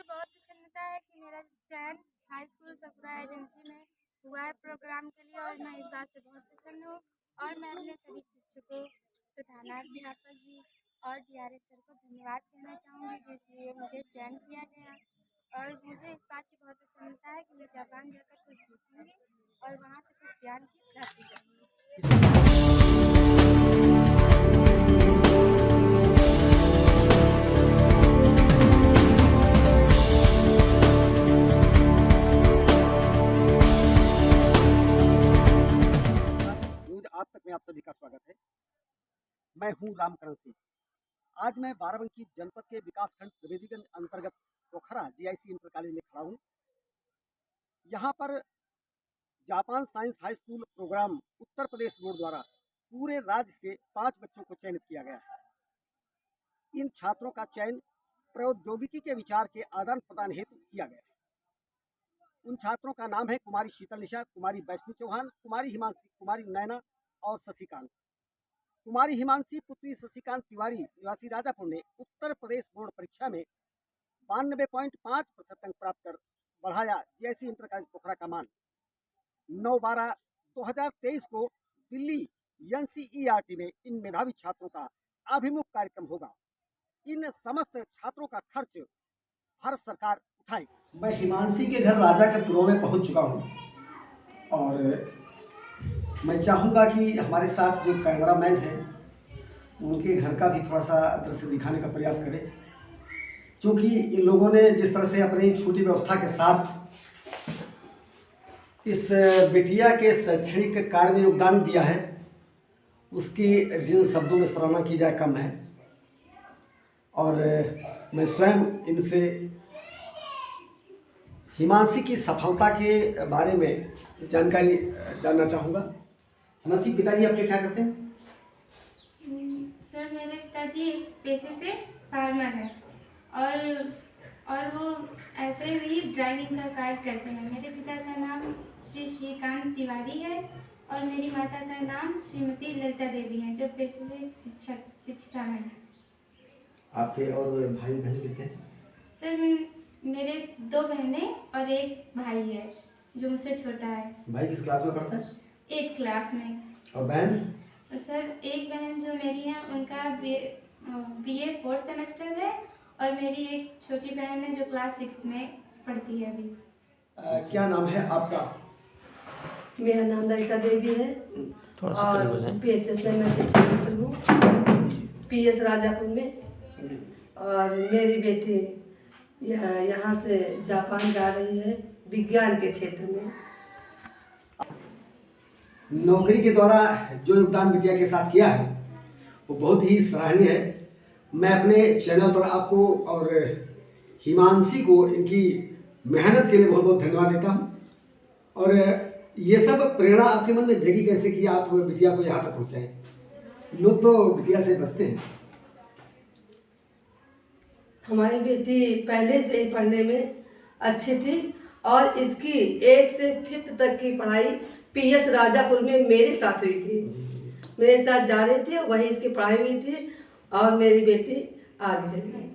बहुत प्रसन्नता है कि मेरा चयन हाई स्कूल सकुरा एजेंसी में हुआ है प्रोग्राम के लिए और मैं इस बात से बहुत प्रसन्न हूँ। और मैं अपने सभी शिक्षकों, प्रधानाध्यापक जी और डीआरएस सर को धन्यवाद कहना चाहूँगी जिसलिए मुझे चयन किया गया। और मुझे इस बात की बहुत प्रसन्नता है कि मैं जापान जाकर कुछ सीखूँगी और वहाँ से कुछ ज्ञान की प्राप्ति करूँगी। न्यूज आप तक में आप सभी का स्वागत है। मैं हूं रामकरण सिंह। आज मैं बाराबंकी जनपद के विकासखंड त्रिवेदीगंज अंतर्गत पोखरा जीआईसी इंटर कॉलेज में खड़ा हूं। यहां पर Japan science high school program Uttar Pradesh board द्वारा पूरे राज्य से 5 बच्चों को चयनित किया गया है। इन छात्रों का चयन प्रौद्योगिकी के विचार के आदान प्रदान हेतु किया गया है। उन छात्रों का नाम है कुमारी शीतल निशा, कुमारी वैष्णवी चौहान, कुमारी हिमांशी, कुमारी नैना और शशिकांत। कुमारी हिमांशी पुत्री शशिकांत तिवारी निवासी राजापुर ने उत्तर प्रदेश बोर्ड परीक्षा में 92.5% अंक प्राप्त कर बढ़ाया जीआईसी इंटर कॉलेज पोखरा का मान। 9/12/2023 को दिल्ली एनसीईआरटी में इन मेधावी छात्रों का अभिमुख कार्यक्रम होगा। इन समस्त छात्रों का खर्च भारत सरकार उठाएगी। मैं हिमांशी के घर राजा के पुरों में पहुंच चुका हूं और मैं चाहूँगा कि हमारे साथ जो कैमरामैन हैं उनके घर का भी थोड़ा सा दृश्य दिखाने का प्रयास करें, क्योंकि इन लोगों ने जिस तरह से अपनी छोटी व्यवस्था के साथ इस बिटिया के शैक्षणिक कार्य में योगदान दिया है उसकी जिन शब्दों में सराहना की जाए कम है। और मैं स्वयं इनसे हिमांशी की सफलता के बारे में जानकारी जानना चाहूँगा। हिमांशी, पिताजी आपके क्या करते हैं? सर, मेरे पिताजी पेशे से फार्मर हैं और वो ऐसे ही ड्राइविंग का कार्य करते हैं। मेरे पिता का नाम श्री श्रीकांत तिवारी है और मेरी माता का नाम श्रीमती ललिता देवी है जो पेशे से शिक्षिका हैं। आपके और भाई बहन कितने हैं? सर, मेरे 2 बहनें और 1 भाई है जो मुझसे छोटा है। भाई किस क्लास में पढ़ता है? 8 क्लास में। और बहन? सर, एक बहन जो मेरी है उनका बीए 4th सेमेस्टर है और मेरी एक छोटी बहन है जो क्लास 6 में पढ़ती है अभी। क्या नाम है आपका? मेरा नाम ललिता देवी है और पीएसएस में मैं शिक्षा मित्र हूँ पीएस राजापुर में। और मेरी बेटी यहाँ से जापान जा रही है विज्ञान के क्षेत्र में। नौकरी के द्वारा जो योगदान बिटिया के साथ किया है वो बहुत ही सराहनीय है। मैं अपने चैनल पर आपको और हिमांशी को इनकी मेहनत के लिए बहुत बहुत धन्यवाद देता हूँ। और ये सब प्रेरणा आपके मन में जगी कैसे कि आप बिटिया को यहाँ तक पहुँचाएं? लोग तो बिटिया से बचते हैं। हमारी बेटी पहले से ही पढ़ने में अच्छी थी और इसकी 1 से 5th तक की पढ़ाई पीएस राजापुर में मेरे साथ हुई थी। मेरे साथ जा रहे थे, वहीं इसकी पढ़ाई हुई थी और मेरी बेटी आगे चली गई।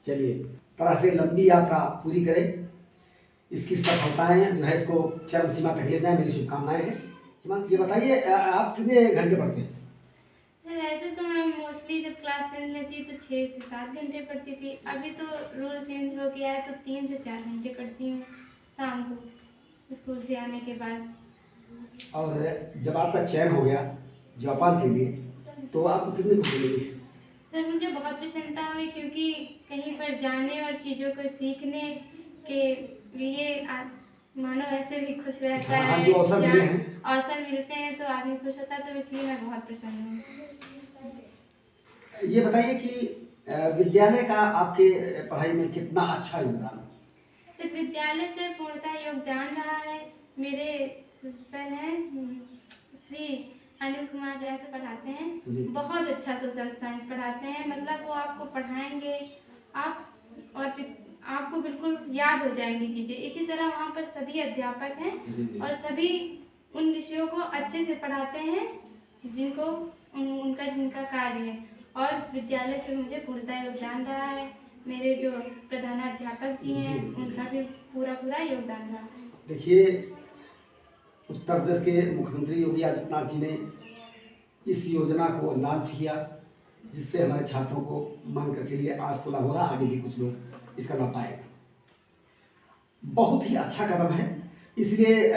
चलिए, तरह से लंबी यात्रा पूरी करें, इसकी सफलताएं जो है इसको चरम सीमा तक ले जाएं, मेरी शुभकामनाएं हैं। हिमांशी, ये बताइए आप कितने घंटे पढ़ते हैं? सर, ऐसे तो मैं मोस्टली जब क्लास 10 में थी तो 6 से 7 घंटे पढ़ती थी। अभी तो रूल चेंज हो गया है तो 3 से 4 घंटे पढ़ती हूँ शाम को स्कूल से आने के बाद। और जब आपका चयन हो गया जापान के लिए तो आपको कितनी खुशी मिली? सर, मुझे बहुत प्रसन्नता हुई क्योंकि कहीं पर जाने और चीज़ों को सीखने के लिए मानो ऐसे भी खुश रहता है। जो अवसर मिलते हैं तो आदमी खुश होता है, तो इसलिए मैं बहुत प्रसन्न हूँ। ये बताइए कि विद्यालय का आपके पढ़ाई में कितना अच्छा योगदान? सिर्फ विद्यालय से पूर्णतः योगदान रहा है। मेरे सर हैं श्री अनिल कुमार जैसे पढ़ाते हैं, बहुत अच्छा सोशल साइंस पढ़ाते हैं। मतलब वो आपको पढ़ाएंगे आपको बिल्कुल याद हो जाएंगी चीज़ें। इसी तरह वहाँ पर सभी अध्यापक हैं और सभी उन विषयों को अच्छे से पढ़ाते हैं जिनका कार्य है। और विद्यालय से मुझे पूर्णतः योगदान रहा है। मेरे जो प्रधानाध्यापक जी हैं उनका भी पूरा योगदान रहा है। देखिए, उत्तर प्रदेश के मुख्यमंत्री योगी आदित्यनाथ जी ने इस योजना को लॉन्च किया, जिससे हमारे छात्रों को मानकर चलिए आज तो लाभ हो रहा, आगे भी कुछ लोग इसका लाभ पाएंगे। बहुत ही अच्छा कदम है, इसलिए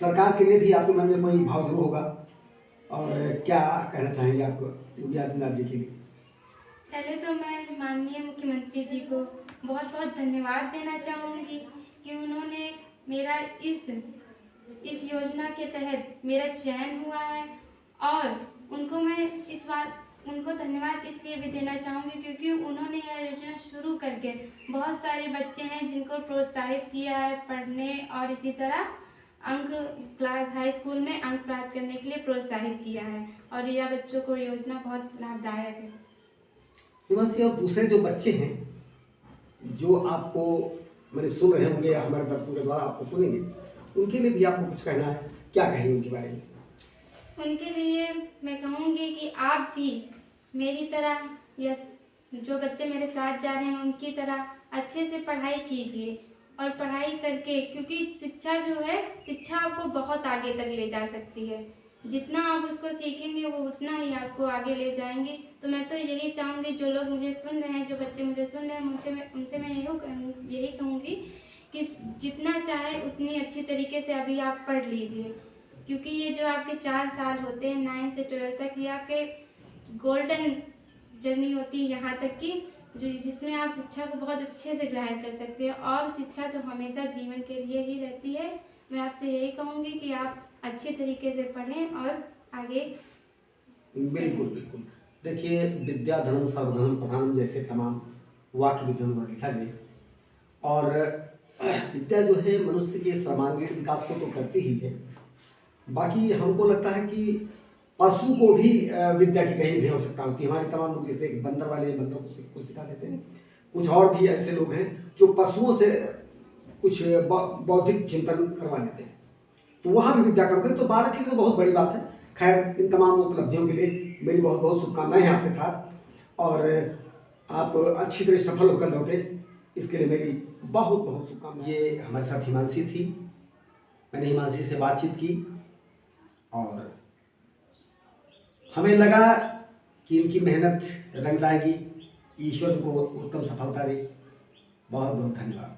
सरकार के लिए भी आपके मन में कोई भाव जरूर होगा। और क्या कहना चाहेंगे आप योगी आदित्यनाथ जी के लिए? पहले तो मैं माननीय मुख्यमंत्री जी को बहुत बहुत धन्यवाद देना चाहूँगी कि उन्होंने मेरा इस योजना के तहत मेरा चयन हुआ है, और उनको मैं इस बार उनको धन्यवाद इसलिए भी देना चाहूँगी क्योंकि उन्होंने यह योजना शुरू करके बहुत सारे बच्चे हैं जिनको प्रोत्साहित किया है पढ़ने, और इसी तरह क्लास हाई स्कूल में अंक प्राप्त करने के लिए प्रोत्साहित किया है, और यह बच्चों को योजना बहुत लाभदायक है। हिमांशी, और दूसरे जो बच्चे हैं जो आपको मैंने सुन रहे होंगे या हमारे दर्शकों के द्वारा आपको सुनेंगे, उनके लिए भी आपको कुछ कहना है, क्या कहेंगे उनके बारे में? उनके लिए मैं कहूँगी कि आप भी मेरी तरह या जो बच्चे मेरे साथ जा रहे हैं उनकी तरह अच्छे से पढ़ाई कीजिए, और पढ़ाई करके, क्योंकि शिक्षा जो है, शिक्षा आपको बहुत आगे तक ले जा सकती है। जितना आप उसको सीखेंगे वो उतना ही आपको आगे ले जाएंगे। तो मैं तो यही चाहूँगी, जो लोग मुझे सुन रहे हैं, जो बच्चे मुझे सुन रहे हैं, उनसे मैं यही कहूँगी कि जितना चाहे उतनी अच्छी तरीके से अभी आप पढ़ लीजिए, क्योंकि ये जो आपके 4 साल होते हैं 9 से 12 तक, ये आपके गोल्डन जर्नी होती है यहाँ तक की, जिसमें आप शिक्षा को बहुत अच्छे से ग्रहण कर सकते हैं, और शिक्षा तो हमेशा जीवन के लिए ही रहती है। मैं आपसे यही कहूँगी कि आप अच्छे तरीके से पढ़ें और आगे। बिल्कुल बिल्कुल। देखिए, विद्या धनम सर्वधनम प्रधानम जैसे तमाम वाक्य विज्ञान में लिखा गया, और विद्या जो है मनुष्य के सर्वांगीण विकास को तो करती ही है। बाकी हमको लगता है कि पशु को भी विद्या की कहीं भी आवश्यकता होती है। हमारे तमाम लोग जैसे बंदर वाले बंदर को सिखा देते हैं, कुछ और भी ऐसे लोग हैं जो पशुओं से कुछ बौद्धिक चिंतन करवा लेते हैं, तो वहाँ भी विद्या काम करें तो बालक के लिए तो बहुत बड़ी बात है। खैर, इन तमाम उपलब्धियों के लिए मेरी बहुत बहुत शुभकामनाएं हैं आपके साथ, और आप अच्छी तरह सफल होकर लौटे, इसके लिए मेरी बहुत बहुत शुभकामनाएं। ये हमारे साथ हिमांशी थी, मैंने हिमांशी से बातचीत की और हमें लगा कि इनकी मेहनत रंग लाएगी, ईश्वर को उत्तम सफलता दे। बहुत बहुत धन्यवाद।